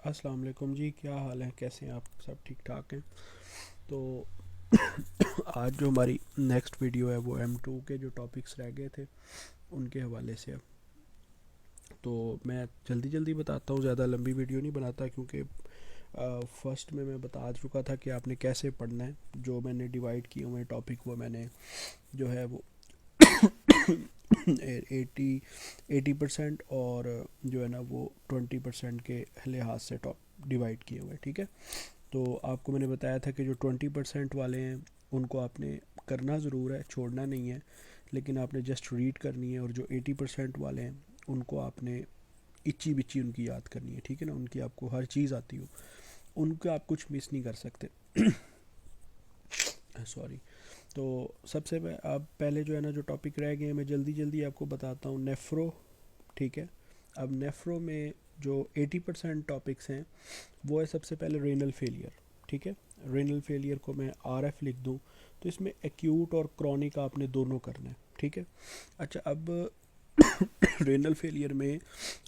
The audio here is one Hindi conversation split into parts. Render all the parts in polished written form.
अस्सलाम वालेकुम जी, क्या हाल है? कैसे हैं आप? सब ठीक ठाक हैं? तो आज जो हमारी नेक्स्ट वीडियो है वो M2 के जो टॉपिक्स रह गए थे उनके हवाले से है। तो मैं जल्दी जल्दी बताता हूँ, ज़्यादा लंबी वीडियो नहीं बनाता क्योंकि फर्स्ट में मैं बता चुका था कि आपने कैसे पढ़ना है। जो मैंने डिवाइड किए हुए टॉपिक वो मैंने जो है वो 80% और जो है ना वो 20% के लिहाज से टॉप डिवाइड किए हुए, ठीक है। तो आपको मैंने बताया था कि जो 20% वाले हैं उनको आपने करना ज़रूर है, छोड़ना नहीं है, लेकिन आपने जस्ट रीड करनी है। और जो 80% वाले हैं उनको आपने इच्ची बिच्ची उनकी याद करनी है, ठीक है ना। उनकी आपको हर चीज़ आती हो, उनको आप कुछ मिस नहीं कर सकते। सॉरी। तो सबसे अब पहले जो है ना जो टॉपिक रह गए हैं मैं जल्दी जल्दी आपको बताता हूँ। नेफ्रो, ठीक है। अब नेफ्रो में जो 80% टॉपिक्स हैं वो है सबसे पहले रेनल फेलियर, ठीक है। रेनल फेलियर को मैं RF लिख दूँ तो इसमें एक्यूट और क्रॉनिक आपने दोनों करना है, ठीक है। अच्छा, अब रेनल फेलियर में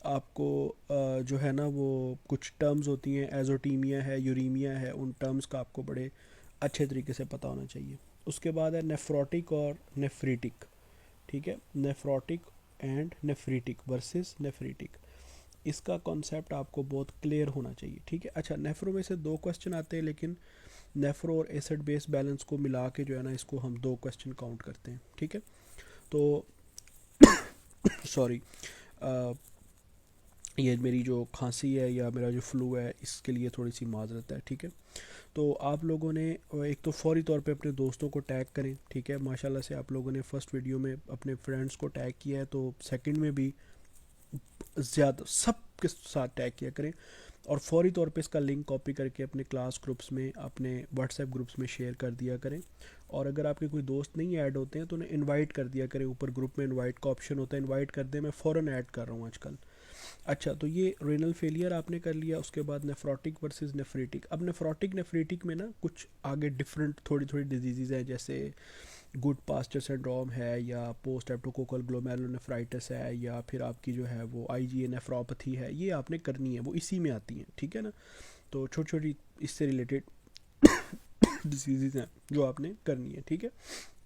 आपको जो है ना वो कुछ टर्म्स होती हैं, एजोटीमिया है, यूरीमिया है, उन टर्म्स का आपको बड़े अच्छे तरीके से पता होना चाहिए। उसके बाद है नेफ्रोटिक और नेफ्रीटिक, ठीक है। नेफ्रोटिक एंड नेफ्रीटिक वर्सेस नेफ्रीटिक, इसका कॉन्सेप्ट आपको बहुत क्लियर होना चाहिए, ठीक है। अच्छा, नेफ्रो में से दो क्वेश्चन आते हैं, लेकिन नेफ्रो और एसिड बेस बैलेंस को मिला के जो है ना इसको हम दो क्वेश्चन काउंट करते हैं, ठीक है। तो सॉरी, ये मेरी जो खांसी है या मेरा जो फ्लू है इसके लिए थोड़ी सी माजरत है, ठीक है। तो आप लोगों ने एक तो फौरी तौर पे अपने दोस्तों को टैग करें, ठीक है। माशाल्लाह से आप लोगों ने फर्स्ट वीडियो में अपने फ्रेंड्स को टैग किया है, तो सेकंड में भी ज़्यादा सब के साथ टैग किया करें। और फौरी तौर पे इसका लिंक कॉपी करके अपने क्लास ग्रुप्स में, अपने व्हाट्सएप ग्रुप्स में शेयर कर दिया करें। और अगर आपके कोई दोस्त नहीं ऐड होते हैं तो उन्हें इनवाइट कर दिया करें। ऊपर ग्रुप में इनवाइट का ऑप्शन होता है, इनवाइट कर दें, मैं फ़ौरन ऐड कर रहा हूँ आजकल। अच्छा, तो ये रेनल फेलियर आपने कर लिया। उसके बाद नेफ्रोटिक वर्सेस नेफ्रीटिक। अब नेफ्रोटिक नेफ्रीटिक में ना कुछ आगे डिफरेंट थोड़ी थोड़ी डिजीज़ हैं, जैसे गुड पास्चर सिंड्रोम है, या पोस्ट एप्टोकोकल ग्लोमेरुलोनेफ्राइटिस है, या फिर आपकी जो है वो IgA नेफ्रोपैथी है। ये आपने करनी है, वो इसी में आती हैं, ठीक है ना। तो छोटी छोटी इससे रिलेटेड डिजीज़ हैं जो आपने करनी है, ठीक है।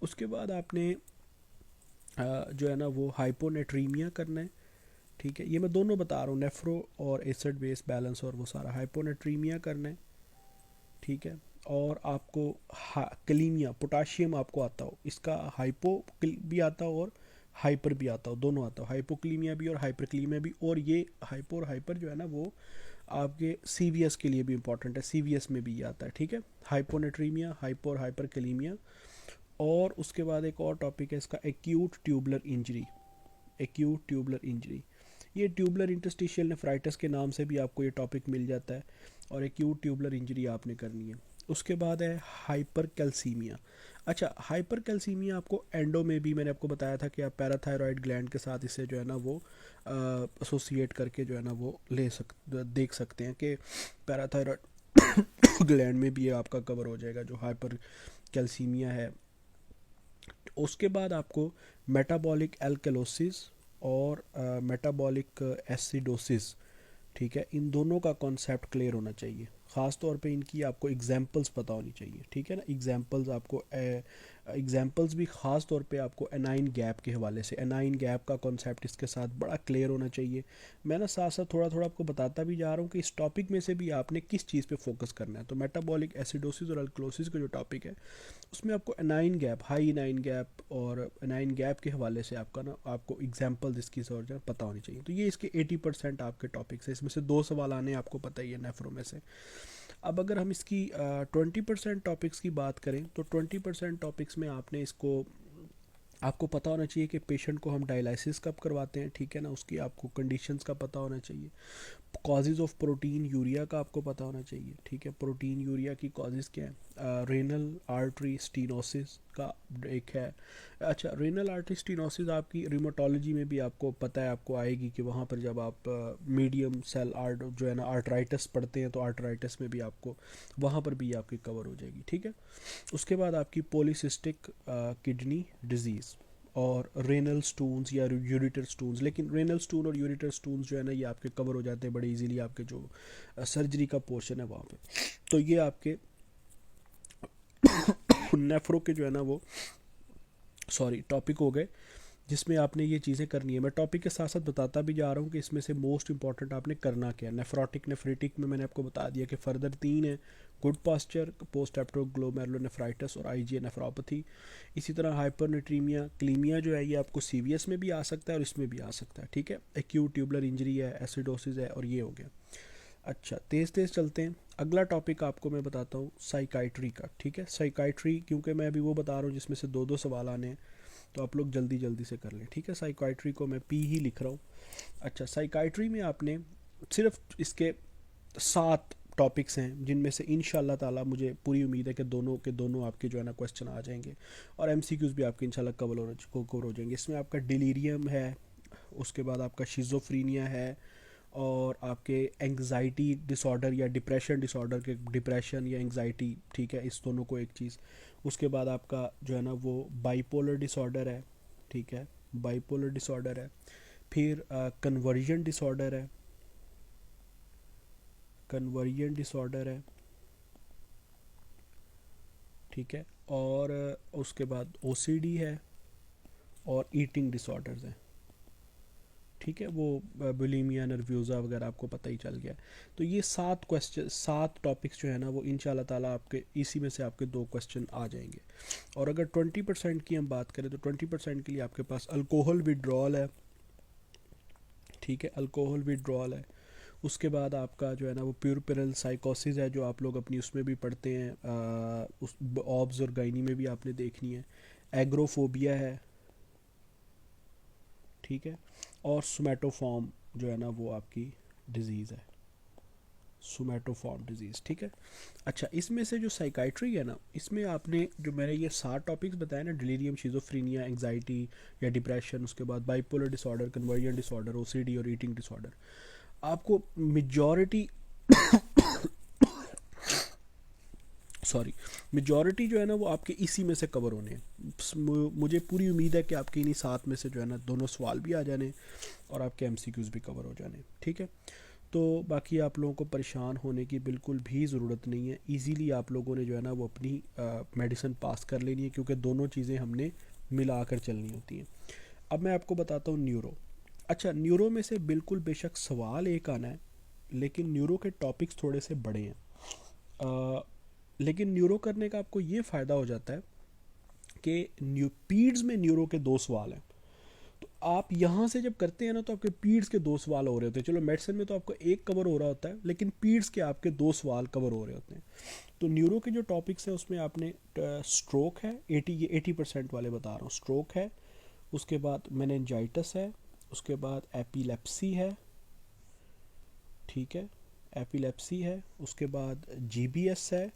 उसके बाद आपने जो है ना वो हाइपोनेट्रीमिया करना है, ठीक है। ये मैं दोनों बता रहा हूँ, नेफ्रो और एसिड बेस बैलेंस और वो सारा। हाइपोनेट्रीमिया करना है, ठीक है। और आपको कलीमिया, पोटाशियम आपको आता हो, इसका हाइपो भी आता हो और हाइपर भी आता हो, दोनों आता हो। हाइपोक्लीमिया भी और हाइपरक्लीमिया भी। और ये हाइपो और हाइपर जो है ना वो आपके CVS के लिए भी इंपॉर्टेंट है, CVS में भी ये आता है, ठीक है। हाइपोनेट्रीमिया, हाइपो और हाइपरक्लीमिया। और उसके बाद एक और टॉपिक है इसका, acute tubular injury. Acute tubular injury, ये ट्यूबलर इंटरस्टिशियल नेफ्राइटिस के नाम से भी आपको ये टॉपिक मिल जाता है। और एक्यूट ट्यूबलर इंजरी आपने करनी है। उसके बाद है हाइपर कैल्सीमिया। अच्छा, हाइपर कैल्सीमिया आपको एंडो में भी मैंने आपको बताया था कि आप पैराथायरॉयड ग्लैंड के साथ इसे जो है ना वो एसोसिएट करके जो है ना वो देख सकते हैं कि पैराथायरॉयड ग्लैंड में भी ये आपका कवर हो जाएगा जो हाइपर कैल्सीमिया है। उसके बाद आपको मेटाबॉलिक एल्कलोसिस और मेटाबॉलिक एसिडोसिस, ठीक है, इन दोनों का कॉन्सेप्ट क्लियर होना चाहिए। ख़ास तौर पे इनकी आपको एग्जांपल्स पता होनी चाहिए, ठीक है ना। एग्जांपल्स आपको एग्जांपल्स भी ख़ास तौर पे आपको एनाइन गैप के हवाले से, एनाइन गैप का कॉन्सेप्ट इसके साथ बड़ा क्लियर होना चाहिए। मैं ना साथ साथ थोड़ा थोड़ा आपको बताता भी जा रहा हूँ कि इस टॉपिक में से भी आपने किस चीज़ पे फोकस करना है। तो मेटाबॉलिक एसिडोसिस और अल्कलोसिस का जो टॉपिक है उसमें आपको anion gap, high anion gap और एनाइन गैप के हवाले से आपका ना आपको एग्जांपल इसकी जो पता होनी चाहिए। तो ये इसके 80% आपके टॉपिक्स हैं, इसमें से दो सवाल आने आपको पता ही है नेफ्रो में से। अब अगर हम इसकी 20% टॉपिक्स की बात करें तो 20% टॉपिक्स में आपने इसको आपको पता होना चाहिए कि पेशेंट को हम डायलिसिस कब करवाते हैं, ठीक है ना। उसकी आपको कंडीशंस का पता होना चाहिए। कॉजेज़ ऑफ प्रोटीन यूरिया का आपको पता होना चाहिए, ठीक है। प्रोटीन यूरिया की कॉजेज़ क्या है? रेनल आर्टरी स्टीनोसिस का एक है। अच्छा, रेनल आर्टरी स्टीनोसिस आपकी रिमोटोलॉजी में भी आपको पता है, आपको आएगी कि वहाँ पर जब आप मीडियम सेल आर्ट जो है ना आर्टराइटिस पढ़ते हैं तो आर्टराइटिस में भी आपको वहाँ पर भी आपकी कवर हो जाएगी, ठीक है। उसके बाद आपकी पॉलीसिस्टिक किडनी डिजीज़, और रेनल स्टोन्स या यूरिटर स्टोन्स। लेकिन रेनल स्टोन और यूरिटर स्टोन्स जो है ना, ये आपके कवर हो जाते हैं बड़े इजीली आपके जो सर्जरी का पोर्शन है वहाँ पे। तो ये आपके नेफ्रो के जो है ना वो सॉरी टॉपिक हो गए जिसमें आपने ये चीज़ें करनी है। मैं टॉपिक के साथ साथ बताता भी जा रहा हूँ कि इसमें से मोस्ट इंपॉर्टेंट आपने करना क्या है। नेफ्रोटिक नेफ्रिटिक में मैंने आपको बता दिया कि फर्दर 3 है, गुड पास्चर, पोस्ट एप्टोग्लोमेरुलोनेफ्राइटिस और आईजीए नेफ्रोपैथी। इसी तरह हाइपरनेट्रीमिया क्लीमिया जो है ये आपको सीवीएस में भी आ सकता है और इसमें भी आ सकता है, ठीक है। एक्यूट ट्यूबुलर इंजरी है, एसिडोसिस है और ये हो गया। अच्छा तेज़ तेज़ चलते हैं। अगला टॉपिक आपको मैं बताता हूँ साइकाइट्री का, ठीक है। साइकाइट्री क्योंकि मैं अभी वो बता रहा हूँ जिसमें से 2-2 सवाल आने हैं, तो आप लोग जल्दी जल्दी से कर लें, ठीक है। साइकाइट्री को मैं पी ही लिख रहा हूँ। अच्छा साइकाइट्री में आपने सिर्फ इसके 7 टॉपिक्स हैं जिनमें से इंशाल्लाह ताला मुझे पूरी उम्मीद है कि दोनों के दोनों आपके जो है ना क्वेश्चन आ जाएंगे और एमसीक्यूज भी आपके इंशाल्लाह कवर हो जाएंगे। इसमें आपका डिलीरियम है, उसके बाद आपका शिज़ोफ्रीनिया है और आपके एंग्जाइटी डिसऑर्डर या डिप्रेशन डिसऑर्डर के डिप्रेशन या एंग्जाइटी, ठीक है, इस दोनों को एक चीज़। उसके बाद आपका जो है ना वो बाइपोलर डिसऑर्डर है, ठीक है, बाइपोलर डिसऑर्डर है। फिर कन्वर्जन डिसऑर्डर है, कन्वर्जन डिसऑर्डर है, ठीक है। और उसके बाद ओसीडी है और ईटिंग डिसऑर्डर्स हैं, ठीक है। वो बुलिमिया नर्व्यूज़ा वगैरह आपको पता ही चल गया। तो ये 7 क्वेश्चन 7 टॉपिक्स जो है ना वो इंशाल्लाह ताला आपके इसी में से आपके 2 क्वेश्चन आ जाएंगे। और अगर 20% की हम बात करें तो 20% के लिए आपके पास अल्कोहल विड्रॉल है, ठीक है, अल्कोहल विड्रॉल है। उसके बाद आपका जो है ना वो प्यूरपेरल साइकोसिस है जो आप लोग अपनी उसमें भी पढ़ते हैं, उस ऑब्स और गाइनी में भी आपने देखनी है। एग्रोफोबिया है, ठीक है। और सोमैटोफॉर्म जो है ना वो आपकी डिजीज़ है, सोमैटोफॉर्म डिजीज़, ठीक है। अच्छा इसमें से जो साइकाइट्री है ना, इसमें आपने जो मैंने ये 7 टॉपिक्स बताए ना, डिलीरियम, शिज़ोफ्रीनिया, एंग्जाइटी या डिप्रेशन, उसके बाद bipolar disorder, conversion disorder, OCD और ईटिंग डिसऑर्डर, आपको मेजॉरिटी सॉरी मेजॉरिटी जो है ना वो आपके इसी में से कवर होने हैं। मुझे पूरी उम्मीद है कि आपके इन्हीं 7 में से जो है ना दोनों सवाल भी आ जाने और आपके एमसीक्यूज़ भी कवर हो जाने, ठीक है। तो बाकी आप लोगों को परेशान होने की बिल्कुल भी ज़रूरत नहीं है। इजीली आप लोगों ने जो है ना वो अपनी मेडिसिन पास कर लेनी है क्योंकि दोनों चीज़ें हमने मिला कर चलनी होती हैं। अब मैं आपको बताता हूँ न्यूरो। अच्छा न्यूरो में से बिल्कुल बेशक सवाल एक आना है, लेकिन न्यूरो के टॉपिक्स थोड़े से बड़े हैं। लेकिन न्यूरो करने का आपको ये फ़ायदा हो जाता है कि पीड्स में न्यूरो के 2 सवाल हैं। तो आप यहाँ से जब करते हैं ना तो आपके पीड्स के 2 सवाल हो रहे होते हैं। चलो मेडिसिन में तो आपको एक कवर हो रहा होता है, लेकिन पीड्स के आपके 2 सवाल कवर हो रहे होते हैं। तो न्यूरो के जो टॉपिक्स हैं उसमें आपने स्ट्रोक है, 80% वाले बता रहा हूँ, स्ट्रोक है। उसके बाद मेनिंजाइटिस है, उसके बाद एपिलेप्सी है, ठीक है, एपिलेप्सी है। उसके बाद जीबीएस है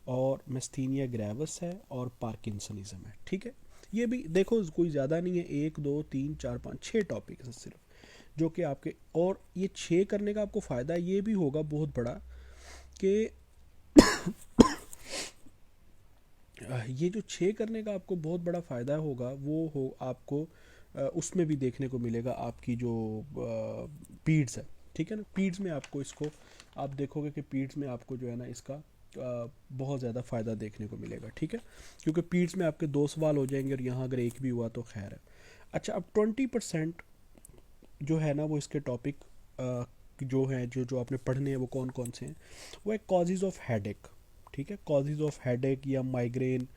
और मेस्थीनिया ग्रेविस है और पार्किंसनिज्म है, ठीक है। ये भी देखो कोई ज़्यादा नहीं है, 1 2 3 4 5 6 टॉपिक हैं सिर्फ जो कि आपके। और ये 6 करने का आपको फ़ायदा ये भी होगा बहुत बड़ा कि ये जो 6 करने का आपको बहुत बड़ा फ़ायदा होगा वो हो आपको उसमें भी देखने को मिलेगा आपकी जो पीड्स है, ठीक है ना। पीड्स में आपको इसको आप देखोगे कि पीड्स में आपको जो है ना इसका बहुत ज़्यादा फ़ायदा देखने को मिलेगा, ठीक है, क्योंकि पीड्स में आपके 2 सवाल हो जाएंगे और यहाँ अगर एक भी हुआ तो खैर है। अच्छा अब 20% जो है ना वो इसके टॉपिक जो हैं जो जो आपने पढ़ने हैं वो कौन कौन से हैं, वो है कॉजेज़ ऑफ हेडेक, ठीक है। कॉजेज़ ऑफ हेडेक या माइग्रेन,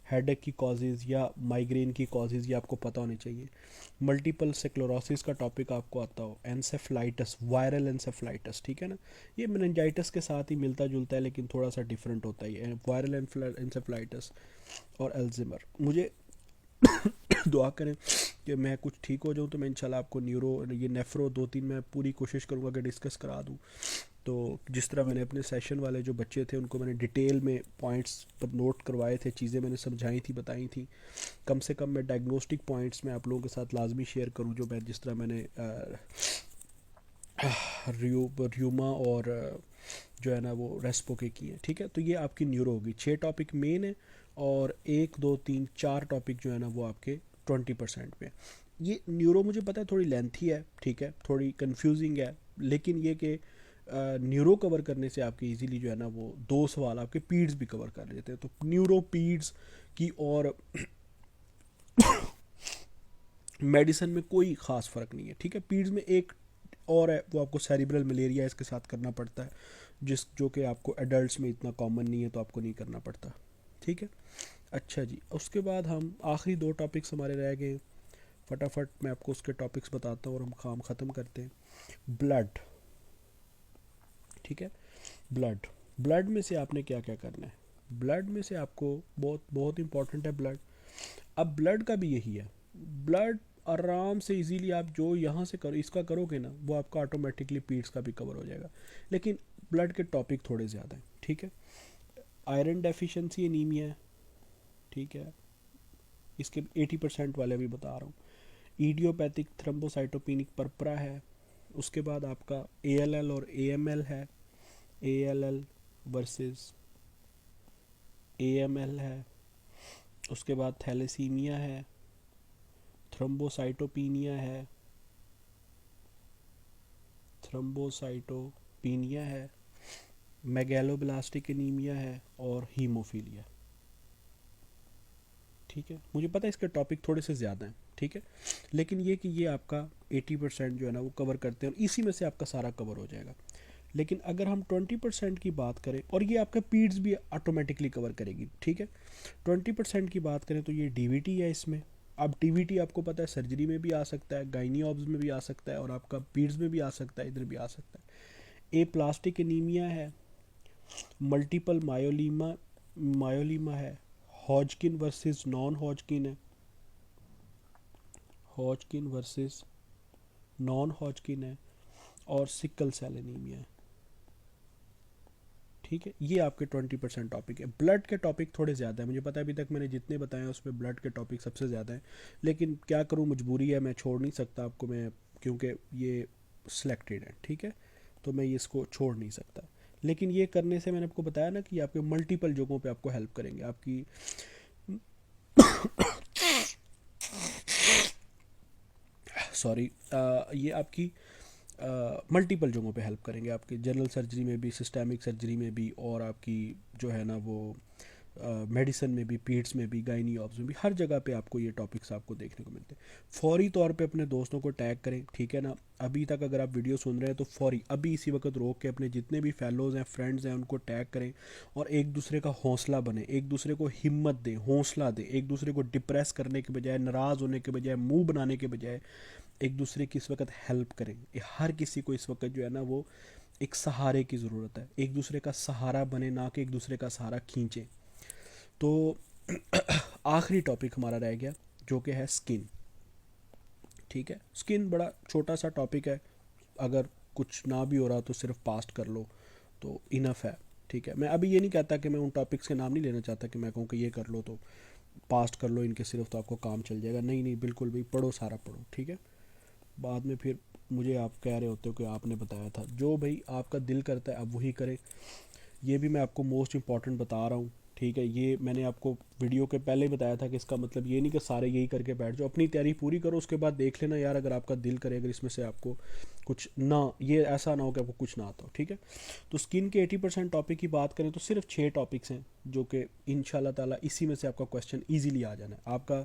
हेडेक की कॉजेज़ या माइग्रेन की कॉजेज़ ये आपको पता होनी चाहिए। मल्टीपल स्क्लेरोसिस का टॉपिक आपको आता हो, एनसेफ्लाइटिस, वायरल एनसेफ्लाइटिस, ठीक है ना। ये मेनिंजाइटिस के साथ ही मिलता जुलता है लेकिन थोड़ा सा डिफरेंट होता है, वायरल एनसेफ्लाइटिस और अल्जाइमर। मुझे दुआ करें कि मैं कुछ ठीक हो जाऊँ तो मैं इंशाल्लाह आपको न्यूरो ये नेफ्रो 2-3 मैं पूरी कोशिश करूँगा कि डिस्कस करा दूँ। तो जिस तरह मैंने अपने सेशन वाले जो बच्चे थे उनको मैंने डिटेल में पॉइंट्स पर नोट करवाए थे, चीज़ें मैंने समझाई थी, बताई थी। कम से कम मैं डायग्नोस्टिक पॉइंट्स में आप लोगों के साथ लाजमी शेयर करूँ जो मैं जिस तरह मैंने र्यूमा और जो है ना वो रेस्पो के किए, ठीक है। तो ये आपकी न्यूरो होगी। 6 टॉपिक मेन है और 1 2 3 4 टॉपिक जो है ना वो आपके 20% पे। ये न्यूरो मुझे पता है थोड़ी लेंथी है, ठीक है, थोड़ी कंफ्यूजिंग है, लेकिन ये कि न्यूरो कवर करने से आपके इजीली जो है ना वो दो सवाल आपके पीड्स भी कवर कर लेते हैं। तो न्यूरो पीड्स की और मेडिसिन में कोई ख़ास फ़र्क नहीं है, ठीक है। पीड्स में एक और है, वो आपको सेरिब्रल मलेरिया इसके साथ करना पड़ता है, जो कि आपको एडल्ट्स में इतना कॉमन नहीं है, तो आपको नहीं करना पड़ता, ठीक है। अच्छा जी, उसके बाद हम आखिरी दो टॉपिक्स हमारे रह गए, फटाफट मैं आपको उसके टॉपिक्स बताता हूँ और हम काम ख़त्म करते हैं। ब्लड, ठीक है। ब्लड, ब्लड में से आपने क्या क्या करना है। ब्लड में से आपको बहुत बहुत इंपॉर्टेंट है ब्लड। अब ब्लड का भी यही है, ब्लड आराम से इजीली आप जो यहाँ से करो इसका करोगे ना, वो आपका ऑटोमेटिकली पीड्स का भी कवर हो जाएगा। लेकिन ब्लड के टॉपिक थोड़े ज़्यादा हैं, ठीक है। आयरन डेफिशिएंसी एनीमिया है, ठीक है, इसके 80% वाले भी बता रहा हूँ। ईडियोपैथिक थ्रम्बोसाइटोपेनिक परपरा है। उसके बाद आपका एएलएल और एएमएल है, एएलएल वर्सेस एएमएल है। उसके बाद थैलेसीमिया है, थ्रम्बोसाइटोपिनिया है, थ्रम्बोसाइटोपिनिया है, मेगैलोब्लास्टिक एनीमिया है और हीमोफीलिया, ठीक है। मुझे पता है इसके टॉपिक थोड़े से ज़्यादा हैं, ठीक है, लेकिन ये कि ये आपका 80% जो है ना वो कवर करते हैं और इसी में से आपका सारा कवर हो जाएगा। लेकिन अगर हम 20% की बात करें, और ये आपका पीड्स भी ऑटोमेटिकली कवर करेगी, ठीक है। 20% की बात करें तो ये डीवीटी है इसमें। अब डीवीटी आपको पता है सर्जरी में भी आ सकता है, गाइनी ऑब्स में भी आ सकता है और आपका पीड्स में भी आ सकता है, इधर भी आ सकता है। ए प्लास्टिक एनीमिया है, मल्टीपल मायोलीमा है, हॉजकिन वर्सेस नॉन हॉजकिन है, हॉजकिन वर्सेस नॉन हॉजकिन है, और सिकल सेल एनीमिया है, ठीक है। ये आपके 20% टॉपिक है। ब्लड के टॉपिक थोड़े ज़्यादा है, मुझे पता है अभी तक मैंने जितने बताए हैं उसमें ब्लड के टॉपिक सबसे ज़्यादा हैं, लेकिन क्या करूँ, मजबूरी है, मैं छोड़ नहीं सकता आपको मैं, क्योंकि ये सिलेक्टेड है, ठीक है, तो मैं ये इसको छोड़ नहीं सकता। लेकिन ये करने से मैंने आपको बताया ना कि आपके मल्टीपल जगहों पे आपको हेल्प करेंगे, आपकी सॉरी ये आपकी मल्टीपल जगहों पे हेल्प करेंगे, आपके जनरल सर्जरी में भी, सिस्टेमिक सर्जरी में भी, और आपकी जो है ना वो मेडिसिन में भी, पीड्स में भी, गाइनी ऑब्स में भी, हर जगह पे आपको ये टॉपिक्स आपको देखने को मिलते हैं। फौरी तौर पे अपने दोस्तों को टैग करें, ठीक है ना। अभी तक अगर आप वीडियो सुन रहे हैं तो फौरी अभी इसी वक्त रोक के अपने जितने भी फेलोज़ हैं, फ्रेंड्स हैं, उनको टैग करें और एक दूसरे का हौसला बने, एक दूसरे को हिम्मत दें, हौसला दें, एक दूसरे को डिप्रेस करने के बजाय, नाराज़ होने के बजाय, मुंह बनाने के बजाय एक दूसरे की इस वक्त हेल्प करें। हर किसी को इस वक्त जो है ना वो एक सहारे की ज़रूरत है, एक दूसरे का सहारा बने, ना कि एक दूसरे का सहारा खींचे। तो आखिरी टॉपिक हमारा रह गया जो कि है स्किन, ठीक है। स्किन बड़ा छोटा सा टॉपिक है, अगर कुछ ना भी हो रहा तो सिर्फ पास्ट कर लो तो इनफ है, ठीक है। मैं अभी ये नहीं कहता कि मैं उन टॉपिक्स के नाम नहीं लेना चाहता कि मैं कहूँ कि ये कर लो तो पास्ट कर लो इनके सिर्फ तो आपको काम चल जाएगा, नहीं नहीं, बिल्कुल भी पढ़ो, सारा पढ़ो, ठीक है। बाद में फिर मुझे आप कह रहे होते हो कि आपने बताया था, जो भाई आपका दिल करता है आप वही करें। ये भी मैं आपको मोस्ट इम्पॉर्टेंट बता रहा हूँ, ठीक है। ये मैंने आपको वीडियो के पहले ही बताया था कि इसका मतलब ये नहीं कि सारे यही करके बैठ जाओ, अपनी तैयारी पूरी करो, उसके बाद देख लेना यार, अगर आपका दिल करे, अगर इसमें से आपको कुछ ना, ये ऐसा ना हो कि आपको कुछ ना आता हो, ठीक है। तो स्किन के 80% टॉपिक की बात करें तो सिर्फ 6 टॉपिक्स हैं जो कि इंशाल्लाह ताला इसी में से आपका क्वेश्चन ईजिली आ जाना है। आपका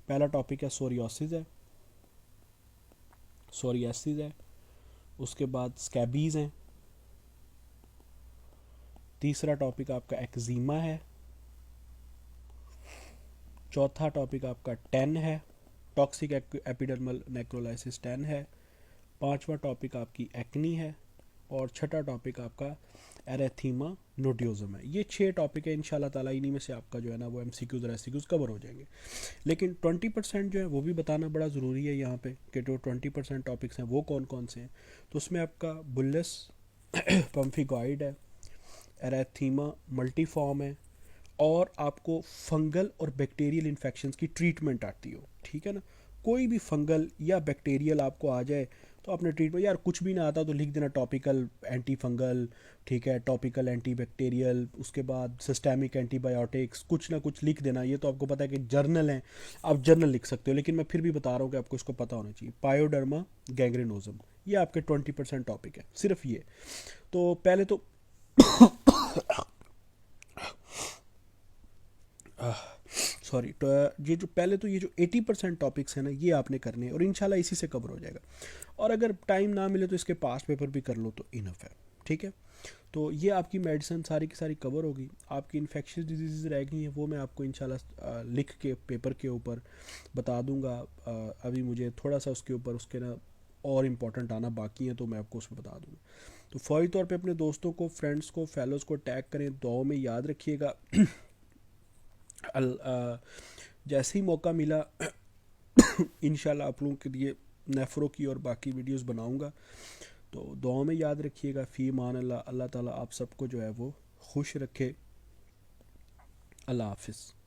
पहला टॉपिक है सोरियोसिस है, सोरियासिस है, उसके बाद स्कैबीज़ हैं, तीसरा टॉपिक आपका एक्जीमा है, चौथा टॉपिक आपका टैन है, टॉक्सिक एपिडर्मल नेक्रोलाइसिस टैन है, पांचवा टॉपिक आपकी एक्नी है, और छठा टॉपिक आपका एरेथीमा नोडियोजम है। ये 6 टॉपिक है, इंशाल्लाह ताला इन्हीं में से आपका जो है ना वो एमसीक्यूज और एससीक्यूज कवर हो जाएंगे। लेकिन 20% जो है वो भी बताना बड़ा ज़रूरी है यहाँ पे कि जो 20% टॉपिक्स हैं वो कौन कौन से हैं। तो उसमें आपका बुल्लस पम्फिगॉइड है, एरेथीमा मल्टीफॉर्म है, और आपको फंगल और बैक्टीरियल इन्फेक्शंस की ट्रीटमेंट आती हो, ठीक है ना, कोई भी फंगल या बैक्टीरियल आपको आ जाए तो अपने ट्रीटमेंट, यार कुछ भी ना आता तो लिख देना टॉपिकल एंटी फंगल, ठीक है, टॉपिकल एंटी बैक्टीरियल, उसके बाद सिस्टेमिक एंटीबायोटिक्स, कुछ ना कुछ लिख देना। ये तो आपको पता है कि जर्नल है, आप जर्नल लिख सकते हो, लेकिन मैं फिर भी बता रहा हूँ कि आपको इसको पता होना चाहिए। पायोडर्मा गैंग्रेनोजम, ये आपके 20% टॉपिक है, सिर्फ ये। तो पहले तो सॉरी, तो ये जो पहले तो ये जो 80% टॉपिक्स हैं ना, ये आपने करने हैं और इंशाल्लाह इसी से कवर हो जाएगा। और अगर टाइम ना मिले तो इसके पास पेपर भी कर लो तो इनफ है, ठीक है। तो ये आपकी मेडिसिन सारी की सारी कवर होगी। आपकी इन्फेक्शियस डिजीज़ रह गई हैं, वो मैं आपको इंशाल्लाह लिख के पेपर के ऊपर बता दूंगा। अभी मुझे थोड़ा सा उसके ऊपर उसके ना और इम्पोर्टेंट आना बाकी है, तो मैं आपको उसमें बता दूंगा। तो फौरी तौर पे अपने दोस्तों को, फ्रेंड्स को, फेलोज़ को टैग करें, दुआओं में याद रखिएगा। जैसे ही मौका मिला इंशाल्लाह आप लोगों के लिए नेफ्रो की और बाकी वीडियोस बनाऊंगा। तो दुआओं में याद रखिएगा। फ़ी मान अल्लाह, अल्लाह ताला आप सबको जो है वो खुश रखे। अल्लाह हाफिज़।